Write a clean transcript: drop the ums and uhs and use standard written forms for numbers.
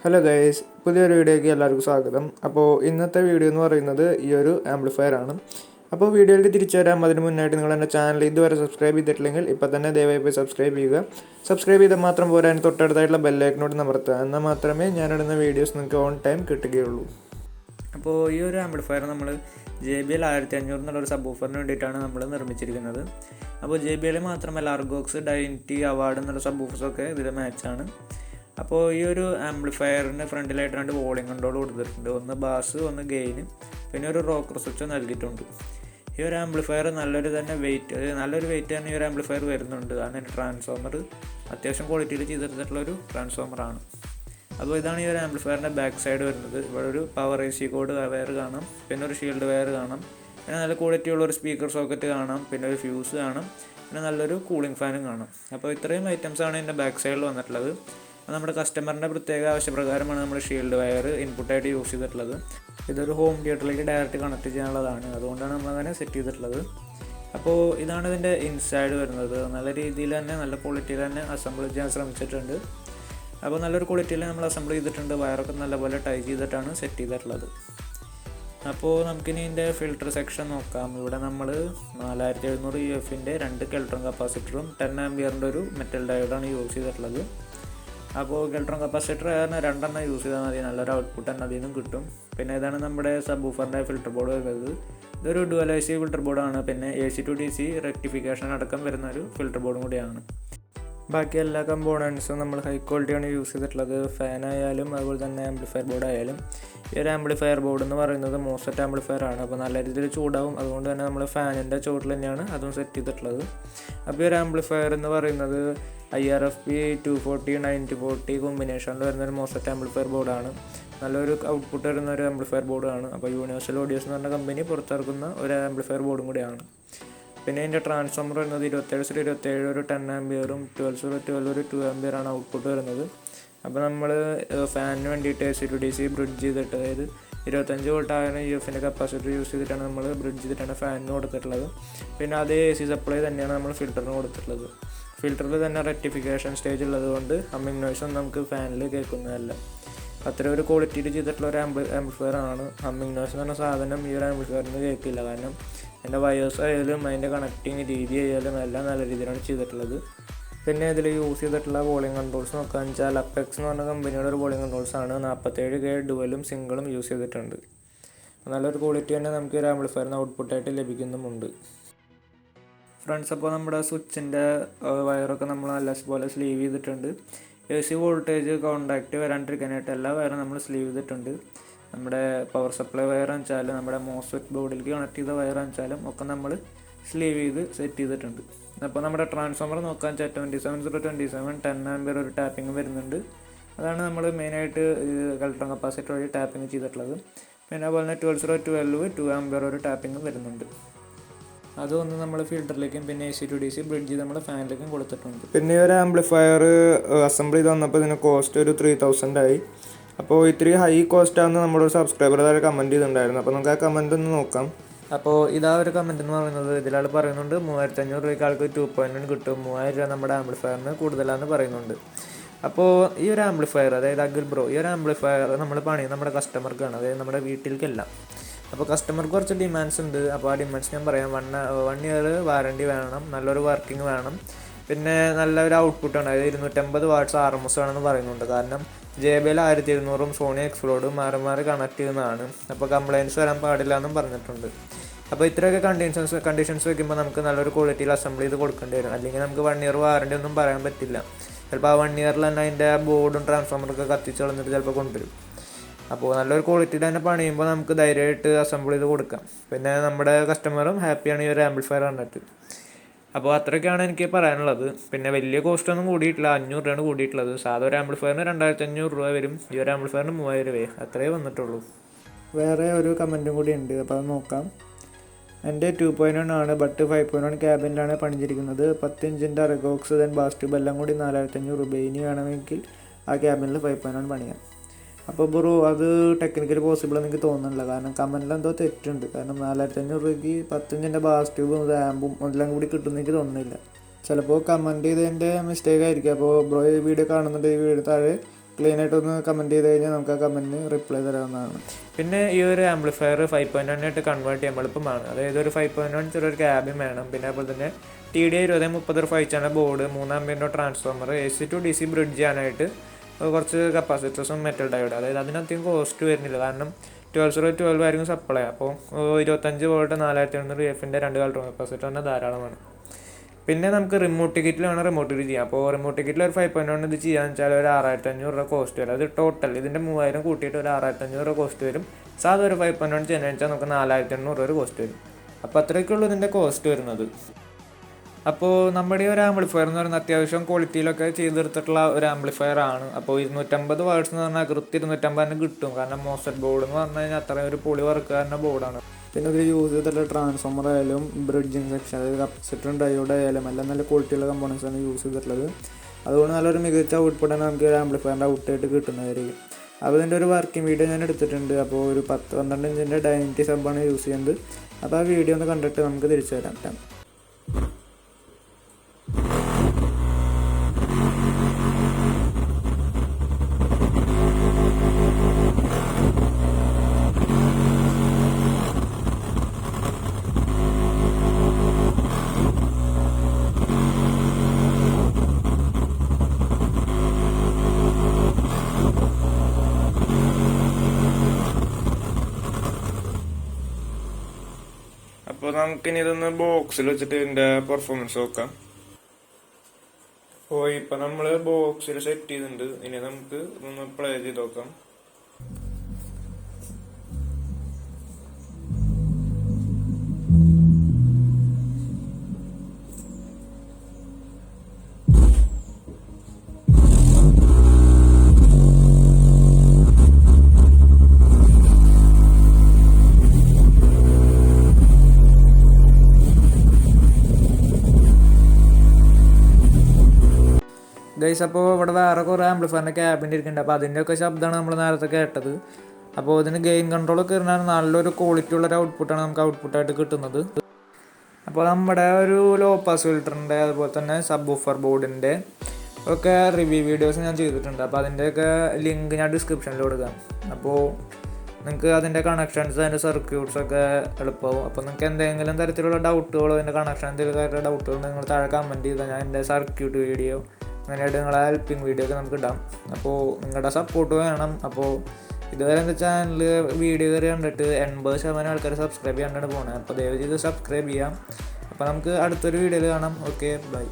Hello guys, പുതിയൊരു വീഡിയോയ്ക്ക് എല്ലാവർക്കും സ്വാഗതം. അപ്പോൾ ഇന്നത്തെ വീഡിയോ എന്ന് പറയുന്നത് ഈ ഒരു ആംപ്ലിഫയർ ആണ്. അപ്പോൾ വീഡിയോയിലേക്ക് തിരിച്ചു വരാം. അതിന് മുന്നായിട്ട് നിങ്ങൾ എൻ്റെ ചാനൽ ഇതുവരെ സബ്സ്ക്രൈബ് ചെയ്തിട്ടില്ലെങ്കിൽ ഇപ്പോൾ തന്നെ ദയവായി പോയി സബ്സ്ക്രൈബ് ചെയ്യുക. സബ്സ്ക്രൈബ് ചെയ്താൽ മാത്രം പോരാ, അതിന് തൊട്ടടുത്തായിട്ടുള്ള ബെല്ലൈക്കനോട് അമർത്തുക. എന്നാൽ മാത്രമേ ഞാനിടുന്ന വീഡിയോസ് നിങ്ങൾക്ക് ഓൺ ടൈം കിട്ടുകയുള്ളൂ. അപ്പോൾ ഈ ഒരു ആംപ്ലിഫയർ നമ്മൾ JBL 1500 എന്നുള്ളൊരു സബ്വൂഫറിന് വേണ്ടിയിട്ടാണ് നമ്മൾ നിർമ്മിച്ചിരിക്കുന്നത്. അപ്പോൾ JBL മാത്രമല്ല, അർഗോക്സ്, ഡൈനിറ്റി, അവാർഡ് എന്നുള്ള സബ്വൂഫേഴ്സൊക്കെ ഇതിൽ മാച്ചാണ്. അപ്പോൾ ഈ ഒരു ആംപ്ലിഫയറിന് ഫ്രണ്ടിലായിട്ട് 2 വോളിയം കൺട്രോൾ കൊടുത്തിട്ടുണ്ട്. ഒന്ന് ബാസ്, ഒന്ന് ഗെയിൻ, പിന്നെ ഒരു റോക്കർ സ്വിച്ച് നൽകിയിട്ടുണ്ട്. ഈ ഒരു ആംപ്ലിഫയർ നല്ലൊരു വെയിറ്റ് തന്നെ ഈ ഒരു ആംപ്ലിഫയർ വരുന്നുണ്ട്. അതിന് ട്രാൻസ്ഫോമർ അത്യാവശ്യം ക്വാളിറ്റിയിൽ ചെയ്തെടുത്തിട്ടുള്ളൊരു ട്രാൻസ്ഫോമറാണ്. അപ്പോൾ ഇതാണ് ഈ ഒരു ആംപ്ലിഫയറിൻ്റെ ബാക്ക് സൈഡ് വരുന്നത്. ഇവിടെ ഒരു പവർ AC കോഡ് വയർ കാണാം, പിന്നെ ഒരു ഷീൽഡ് വയർ കാണാം, പിന്നെ നല്ല ക്വാളിറ്റി ഉള്ളൊരു സ്പീക്കർ സോക്കറ്റ് കാണാം, പിന്നെ ഒരു ഫ്യൂസ് കാണാം, പിന്നെ നല്ലൊരു കൂളിംഗ് ഫാനും കാണാം. അപ്പോൾ ഇത്രയും ഐറ്റംസാണ് ഇതിൻ്റെ ബാക്ക് സൈഡിൽ വന്നിട്ടുള്ളത്. നമ്മുടെ കസ്റ്റമറിൻ്റെ പ്രത്യേക ആവശ്യപ്രകാരമാണ് നമ്മൾ ഷീൽഡ് വയർ ഇൻപുട്ടായിട്ട് യൂസ് ചെയ്തിട്ടുള്ളത്. ഇതൊരു ഹോം തിയേറ്ററിലേക്ക് ഡയറക്റ്റ് കണക്ട് ചെയ്യാനുള്ളതാണ്, അതുകൊണ്ടാണ് നമ്മളങ്ങനെ സെറ്റ് ചെയ്തിട്ടുള്ളത്. അപ്പോൾ ഇതാണ് ഇതിൻ്റെ ഇൻസൈഡ് വരുന്നത്. നല്ല രീതിയിൽ തന്നെ, നല്ല ക്വാളിറ്റിയിൽ തന്നെ അസംബിൾ ചെയ്യാൻ ശ്രമിച്ചിട്ടുണ്ട്. അപ്പോൾ നല്ലൊരു ക്വാളിറ്റിയിൽ നമ്മൾ അസംബിൾ ചെയ്തിട്ടുണ്ട്. വയറൊക്കെ നല്ലപോലെ ടൈ ചെയ്തിട്ടാണ് സെറ്റ് ചെയ്തിട്ടുള്ളത്. അപ്പോൾ നമുക്കിനി ഇതിൻ്റെ ഫിൽട്ടർ സെക്ഷൻ നോക്കാം. ഇവിടെ നമ്മൾ 4700 UF-ൻ്റെ 2 കെൽട്രോൺ കപ്പാസിറ്ററും 10 ആംപിയറിൻ്റെ ഒരു മെറ്റൽ ഡയോഡാണ് യൂസ് ചെയ്തിട്ടുള്ളത്. അപ്പോൾ കെൽട്രോൺ കപ്പാസിറ്റർ കാരണം 2 എണ്ണം യൂസ് ചെയ്താൽ മതി, നല്ലൊരു ഔട്ട്പുട്ട് തന്നെ അതിൽ നിന്നും കിട്ടും. പിന്നെ ഇതാണ് നമ്മുടെ സബ്വൂഫറിൻ്റെ ഫിൽട്ടർ ബോർഡ് വരുന്നത്. ഇതൊരു ഡുവൽ AC ഫിൽട്ടർ ബോർഡാണ്. പിന്നെ AC to DC റെക്ടിഫിക്കേഷൻ അടക്കം വരുന്ന ഒരു ഫിൽട്ടർ ബോർഡും കൂടിയാണ്. ബാക്കി എല്ലാ കമ്പോണൻസും നമ്മൾ ഹൈ ക്വാളിറ്റിയാണ് യൂസ് ചെയ്തിട്ടുള്ളത്. ഫാൻ ആയാലും അതുപോലെ തന്നെ ആംപ്ലിഫയർ ബോർഡ് ആയാലും. ഈ ഒരു ആംപ്ലിഫയർ ബോർഡ് എന്ന് പറയുന്നത് മോസ്ഫെറ്റ് ആംപ്ലിഫയർ ആണ്. അപ്പോൾ നല്ല രീതിയിൽ ചൂടാവും, അതുകൊണ്ട് തന്നെ നമ്മൾ ഫാനിൻ്റെ ചുവട്ടിൽ തന്നെയാണ് അതും സെറ്റ് ചെയ്തിട്ടുള്ളത്. അപ്പോൾ ഈ ഒരു ആംപ്ലിഫയർ എന്ന് പറയുന്നത് IRFP 240 9040 കോമ്പിനേഷനിൽ വരുന്നൊരു മോസ്ഫെറ്റ് ആംപ്ലിഫയർ ബോർഡാണ്. നല്ലൊരു ഔട്ട്പുട്ട് വരുന്ന ഒരു ആംപ്ലിഫയർ ബോർഡാണ്. അപ്പോൾ യൂണിവേഴ്സൽ ഓഡിയോസ് എന്ന് പറഞ്ഞ കമ്പനി പുറത്തിറക്കുന്ന ഒരു ആംപ്ലിഫയർ ബോർഡും കൂടിയാണ്. പിന്നെ ഇതിൻ്റെ ട്രാൻസ്ഫോമർ വരുന്നത് 27/27 ഒരു 10 ആംപിയറും 12/12 ഒരു 2 ആംപിയറാണ് ഔട്ട്പുട്ട് വരുന്നത്. അപ്പോൾ നമ്മൾ ഫാനിന് വേണ്ടിയിട്ട് AC to DC ബ്രിഡ്ജ് ചെയ്തിട്ട്, അതായത് 25 വോൾട്ട് ആയ UF-ൻ്റെ കപ്പാസിറ്റർ യൂസ് ചെയ്തിട്ടാണ് നമ്മൾ ബ്രിഡ്ജ് ചെയ്തിട്ടാണ് ഫാനിന് കൊടുത്തിട്ടുള്ളത്. പിന്നെ അതേ AC സപ്ലൈ തന്നെയാണ് നമ്മൾ ഫിൽറ്ററിന് കൊടുത്തിട്ടുള്ളത്. ഫിൽറ്ററിൽ തന്നെ റെക്ടിഫിക്കേഷൻ സ്റ്റേജ് ഉള്ളതുകൊണ്ട് ഹമ്മിങ് നോയ്സ് ഒന്നും നമുക്ക് ഫാനിൽ കേൾക്കുന്നതല്ല. അത്ര ഒരു ക്വാളിറ്റിയിൽ ചെയ്തിട്ടുള്ള ഒരു ആംപ്ലിഫയർ ആണ്. ഹമ്മിങ് നോയ്സ് എന്ന് പറഞ്ഞ സാധനം ഈ ഒരു ആംപ്ലിഫയറിന് കേൾക്കില്ല, കാരണം അതിൻ്റെ വയേഴ്സ് ആയാലും അതിൻ്റെ കണക്റ്റിങ് രീതി ആയാലും എല്ലാം നല്ല രീതിയിലാണ് ചെയ്തിട്ടുള്ളത്. പിന്നെ ഇതിൽ യൂസ് ചെയ്തിട്ടുള്ള വോളിയം കൺട്രോൾസ് നോക്കുകയാണെന്ന് വെച്ചാൽ അപ്പെക്സ് എന്ന് പറഞ്ഞ കമ്പനിയുടെ ഒരു വോളിയം കൺട്രോൾസാണ്. 47K ഡുവലും സിംഗിളും യൂസ് ചെയ്തിട്ടുണ്ട്. നല്ലൊരു ക്വാളിറ്റി തന്നെ നമുക്ക് ഒരു ആംപ്ലിഫയറിന് ഔട്ട്പുട്ടായിട്ട് ലഭിക്കുന്നുമുണ്ട്. ഫ്രണ്ട്സ്, അപ്പോൾ നമ്മുടെ സ്വിച്ചിൻ്റെ വയറൊക്കെ നമ്മൾ നല്ലപോലെ സ്ലീവ് ചെയ്തിട്ടുണ്ട്. AC വോൾട്ടേജ് കോണ്ടാക്റ്റ് വരാണ്ടിരിക്കാനായിട്ട് എല്ലാ വയറും നമ്മൾ സ്ലീവ് ചെയ്തിട്ടുണ്ട്. നമ്മുടെ പവർ സപ്ലൈ വയറാണെന്ന് വെച്ചാലും നമ്മുടെ മോസ്ഫെറ്റ് ബോർഡിലേക്ക് കണക്ട് ചെയ്ത വയറാണെന്ന് വെച്ചാലും ഒക്കെ നമ്മൾ സ്ലീവ് ചെയ്ത് സെറ്റ് ചെയ്തിട്ടുണ്ട്. അപ്പോൾ നമ്മുടെ ട്രാൻസ്ഫോമർ നോക്കാൻ വെച്ചാൽ 27/27 10 ആംപിയർ ഒരു ടാപ്പിംഗ് വരുന്നുണ്ട്. അതാണ് നമ്മൾ മെയിനായിട്ട് കെൽട്രോൺ കപ്പാസിറ്റർ വഴി ടാപ്പിംഗ് ചെയ്തിട്ടുള്ളത്. പിന്നെ അതുപോലെ തന്നെ 12/12 2 ആംപിയർ ഒരു ടാപ്പിംഗ് വരുന്നുണ്ട്. അതൊന്ന് നമ്മൾ ഫിൽറ്ററിലേക്കും പിന്നെ AC to DC ബ്രിഡ്ജ് ചെയ്ത് നമ്മൾ ഫാനിലേക്കും കൊടുത്തിട്ടുണ്ട്. പിന്നെ ഈ ഒരു ആംപ്ലിഫയർ അസംബിൾ ചെയ്ത് വന്നപ്പോൾ ഇതിന് കോസ്റ്റ് ഒരു 3000 ആയി. അപ്പോൾ ഇത്തിരി ഹൈ കോസ്റ്റ് ആണെന്ന് നമ്മുടെ ഒരു സബ്സ്ക്രൈബർ താഴെ കമൻറ്റ് ചെയ്തിട്ടുണ്ടായിരുന്നു. അപ്പോൾ നമുക്ക് ആ കമൻറ്റ് ഒന്ന് നോക്കാം. അപ്പോൾ ഇതാ ഒരു കമൻറ്റ് എന്ന് പറയുന്നത്, ഇതിലാൾ പറയുന്നുണ്ട് 3500 രൂപയ്ക്ക് ആൾക്ക് 2.1 കിട്ടും, 3000 രൂപ നമ്മുടെ ആംപ്ലിഫയറിന് കൂടുതലാണെന്ന് പറയുന്നുണ്ട്. അപ്പോൾ ഈ ഒരു ആംപ്ലിഫയർ, അതായത് അഖിൽ ബ്രോ, ഈ ഒരു ആംപ്ലിഫയർ നമ്മൾ പണിയുന്നത് നമ്മുടെ കസ്റ്റമർക്കാണ്, അതായത് നമ്മുടെ വീട്ടിലേക്കല്ല. അപ്പോൾ കസ്റ്റമർക്ക് കുറച്ച് ഡിമാൻഡ്സ് ഉണ്ട്. അപ്പോൾ ആ ഡിമാൻഡ്സ് ഞാൻ പറയാം. 1 ഇയർ വാറണ്ടി വേണം, നല്ലൊരു വർക്കിംഗ് വേണം, പിന്നെ നല്ലൊരു ഔട്ട്പുട്ടാണ്, അതായത് 250 വാട്ട്സ് RMS വേണമെന്ന് പറയുന്നുണ്ട്. കാരണം JBL 1200 സോണി എക്സ്പ്ലോഡും മാറി മാറി കണക്ട് ചെയ്യുന്നതാണ്. അപ്പോൾ കംപ്ലയിൻറ്റ്സ് വരാൻ പാടില്ല എന്നും പറഞ്ഞിട്ടുണ്ട്. അപ്പോൾ ഇത്രയൊക്കെ കണ്ടീഷൻസ് വയ്ക്കുമ്പോൾ നമുക്ക് നല്ലൊരു ക്വാളിറ്റിയിൽ അസംബിൾ ചെയ്ത് കൊടുക്കേണ്ടി വരും. അല്ലെങ്കിൽ നമുക്ക് 1 ഇയർ വാറണ്ടി ഒന്നും പറയാൻ പറ്റില്ല. ചിലപ്പോൾ ആ 1 ഇയറിൽ തന്നെ അതിൻ്റെ ബോർഡും ട്രാൻസ്ഫോമറൊക്കെ കത്തിച്ച് കളഞ്ഞിട്ട് ചിലപ്പോൾ കൊണ്ടുവരും. അപ്പോൾ നല്ലൊരു ക്വാളിറ്റിയിൽ തന്നെ പണിയുമ്പോൾ നമുക്ക് ധൈര്യമായിട്ട് അസംബിൾ ചെയ്ത് കൊടുക്കാം. പിന്നെ നമ്മുടെ കസ്റ്റമറും ഹാപ്പിയാണ് ഈ ഒരു ആംപ്ലിഫയർ കണ്ടിട്ട്. അപ്പോൾ അത്രയൊക്കെയാണ് എനിക്ക് പറയാനുള്ളത്. പിന്നെ വലിയ കോസ്റ്റ് ഒന്നും കൂടിയിട്ടില്ല, 500 രൂപയാണ് കൂടിയിട്ടുള്ളത്. സാധാ ഒരു ആംപ്ലിഫയറിന് 2500 രൂപ വരും, ഈ ഒരു ആംപ്ലിഫയറിന് 3000 രൂപ, അത്രയേ വന്നിട്ടുള്ളൂ. വേറെ ഒരു കമൻറ്റും കൂടി ഉണ്ട്, അപ്പോൾ അത് നോക്കാം. എൻ്റെ 2.1 ആണ്, ബട്ട് 5.1 ക്യാബിനിലാണ് പണിഞ്ഞിരിക്കുന്നത്. 10 ഇഞ്ചിൻ്റെ അർഗോക്സ് ദെൻ ബാസ് ട്യൂബ് എല്ലാം കൂടി 4500 രൂപ. ഇനി വേണമെങ്കിൽ ആ ക്യാബിനിൽ 5.1 പണിയാം. അപ്പോൾ ബ്രോ, അത് ടെക്നിക്കലി പോസിബിൾ എനിക്ക് തോന്നുന്നില്ല, കാരണം കമൻറ്റിൽ എന്തോ തെറ്റുണ്ട്. കാരണം 4500 രൂപയ്ക്ക് 10 ഇഞ്ചിൻ്റെ ബാസ് ട്യൂബും ആമ്പും എല്ലാം കൂടി കിട്ടുമെന്ന് എനിക്ക് തോന്നുന്നില്ല. ചിലപ്പോൾ കമൻറ്റ് ചെയ്തതിൻ്റെ മിസ്റ്റേക്ക് ആയിരിക്കും. അപ്പോൾ ബ്രോ ഈ വീഡിയോ കാണുന്നുണ്ട്, ഈ വീഡിയോ താഴെ ക്ലീൻ ആയിട്ടൊന്ന് കമൻറ്റ് ചെയ്ത് കഴിഞ്ഞാൽ നമുക്ക് ആ കമൻറ്റിന് റിപ്ലൈ തരാവുന്നതാണ്. പിന്നെ ഈ ഒരു ആംപ്ലിഫയർ 5.1 ആയിട്ട് കൺവേർട്ട് ചെയ്യാൻ എളുപ്പമാണ്. അതായത് ഒരു 5.1 ചെറിയൊരു ക്യാബിൻ വേണം. പിന്നെ അതുപോലെ തന്നെ TDI 2030 ഒരു 5 ചാനൽ ബോർഡ്, 3 ആമ്പിയറിൻ്റെ transformer, AC to DC bridge ചെയ്യാനായിട്ട് കുറച്ച് കപ്പാസിറ്റേഴ്സും മെറ്റൽ ഡയോഡ്. അതായത് അതിനധികം കോസ്റ്റ് വരുന്നില്ല, കാരണം 12/12 ആയിരിക്കും സപ്ലൈ. അപ്പോൾ 25 വോൾട്ട് 4700 UF-ൻ്റെ 2 keltron കപ്പാസിറ്റർ തന്നെ ധാരാളമാണ്. പിന്നെ നമുക്ക് റിമോട്ട് ടിക്കറ്റിൽ വേണം റിമോട്ട് ടിക്കറ്റ് ചെയ്യാം. അപ്പോൾ റിമോട്ട് ടിക്കറ്റിൽ ഒരു 5.1 ഇത് ചെയ്യാന്ന് വെച്ചാൽ ഒരു 6500 രൂപ കോസ്റ്റ് വരും. അത് ടോട്ടൽ ഇതിൻ്റെ 3000 കൂട്ടിയിട്ട് ഒരു 6500 രൂപ കോസ്റ്റ് വരും. സാധാ ഒരു 5.1 ചെയ്യുന്നതെന്ന് വെച്ചാൽ നമുക്ക് 4800 രൂപ കോസ്റ്റ് വരും. അപ്പോൾ അത്രയൊക്കെയുള്ളൂ ഇതിൻ്റെ കോസ്റ്റ് വരുന്നത്. അപ്പോൾ നമ്മുടെ ഈ ഒരു ആംപ്ലിഫയർ എന്ന് പറയുന്നത് അത്യാവശ്യം ക്വാളിറ്റിയിലൊക്കെ ചെയ്തെടുത്തിട്ടുള്ള ഒരു ആംപ്ലിഫയർ ആണ്. അപ്പോൾ 250 വാട്ട്സ് എന്ന് പറഞ്ഞാൽ കൃത്യം 250 കിട്ടും. കാരണം മോസ്ഫെറ്റ് ബോർഡ് എന്ന് പറഞ്ഞു കഴിഞ്ഞാൽ അത്രയും ഒരു പൊളി വർക്ക് ചെയ്യുന്ന ബോർഡാണ്. പിന്നെ ഇതിൽ യൂസ് ചെയ്തിട്ടുള്ള ട്രാൻസ്ഫോമർ ആയാലും ബ്രിഡ്ജിങ് സെക്ഷൻ, അതായത് കപ്പാസിറ്ററും ഡയോഡ് ആയാലും എല്ലാം നല്ല ക്വാളിറ്റിയുള്ള കമ്പോണൻസ് ആണ് യൂസ് ചെയ്തിട്ടുള്ളത്. അതുകൊണ്ട് നല്ലൊരു മികച്ച ഔട്ട്പുട്ടാണ് നമുക്ക് ഒരു ആംപ്ലിഫയറിൻ്റെ ഔട്ടായിട്ട് കിട്ടുന്നതായിരിക്കും. അപ്പോൾ ഇതിൻ്റെ ഒരു വർക്കിംഗ് വീഡിയോ ഞാൻ എടുത്തിട്ടുണ്ട്. അപ്പോൾ ഒരു 10-12 ഇഞ്ചിൻ്റെ ഡൈനിറ്റി സബ്ബാണ് യൂസ് ചെയ്യുന്നത്. അപ്പോൾ ആ വീഡിയോ ഒന്ന് കണ്ടിട്ട് നമുക്ക് തിരിച്ചു വരാം. അപ്പോൾ നമുക്കിനി ഇതൊന്ന് ബോക്സിൽ വെച്ചിട്ട് ഇതിൻ്റെ പെർഫോമൻസ് നോക്കാം. അപ്പോൾ ഇപ്പം നമ്മൾ ബോക്സിൽ സെറ്റ് ചെയ്തിട്ടുണ്ട്. ഇനി നമുക്ക് ഇതൊന്ന് പ്ലേ ചെയ്ത് നോക്കാം. ഗൈസ്, അപ്പോൾ ഇവിടെ വേറെ കുറേ ആംപ്ലിഫയറിൻ്റെ ക്യാബിൻ്റെ ഇരിക്കുന്നുണ്ട്. അപ്പോൾ അതിൻ്റെയൊക്കെ ശബ്ദമാണ് നമ്മൾ നേരത്തെ കേട്ടത്. അപ്പോൾ ഇതിന് ഗെയിൻ കൺട്രോളൊക്കെ ഇരുന്നാൽ നല്ലൊരു ക്വാളിറ്റി ഉള്ളൊരു ഔട്ട്പുട്ടാണ് നമുക്ക് ഔട്ട്പുട്ടായിട്ട് കിട്ടുന്നത്. അപ്പോൾ നമ്മുടെ ഒരു ലോ പാസ് ഫിൽറ്ററിൻ്റെ അതുപോലെ തന്നെ സബ്വൂഫർ ബോർഡിൻ്റെ ഒക്കെ റിവ്യൂ വീഡിയോസ് ഞാൻ ചെയ്തിട്ടുണ്ട്. അപ്പോൾ അതിൻ്റെയൊക്കെ ലിങ്ക് ഞാൻ ഡിസ്ക്രിപ്ഷനിൽ കൊടുക്കാം. അപ്പോൾ നിങ്ങൾക്ക് അതിൻ്റെ കണക്ഷൻസ്, അതിൻ്റെ സർക്യൂട്ട്സൊക്കെ എളുപ്പമാവും. അപ്പോൾ നിങ്ങൾക്ക് എന്തെങ്കിലും തരത്തിലുള്ള ഡൗട്ടുകളോ അതിൻ്റെ കണക്ഷൻ എന്തെങ്കിലും ഡൗട്ടുകൾ നിങ്ങൾ താഴെ കമൻറ്റ് ചെയ്താൽ ഞാൻ എൻ്റെ സർക്യൂട്ട് വീഡിയോ അങ്ങനെയായിട്ട് നിങ്ങളെ ഹെൽപ്പിംഗ് വീഡിയോ ഒക്കെ നമുക്ക് ഇടാം. അപ്പോൾ നിങ്ങളുടെ സപ്പോർട്ട് വേണം. അപ്പോൾ ഇതുവരെ എൻ്റെ ചാനൽ വീഡിയോ കയറി കണ്ടിട്ട് 80% ആൾക്കാർ സബ്സ്ക്രൈബ് ചെയ്യാണ്ടാണ് പോകുന്നത്. അപ്പോൾ ദയവ് ചെയ്ത് സബ്സ്ക്രൈബ് ചെയ്യാം. അപ്പോൾ നമുക്ക് അടുത്തൊരു വീഡിയോയിൽ കാണാം. Okay, by.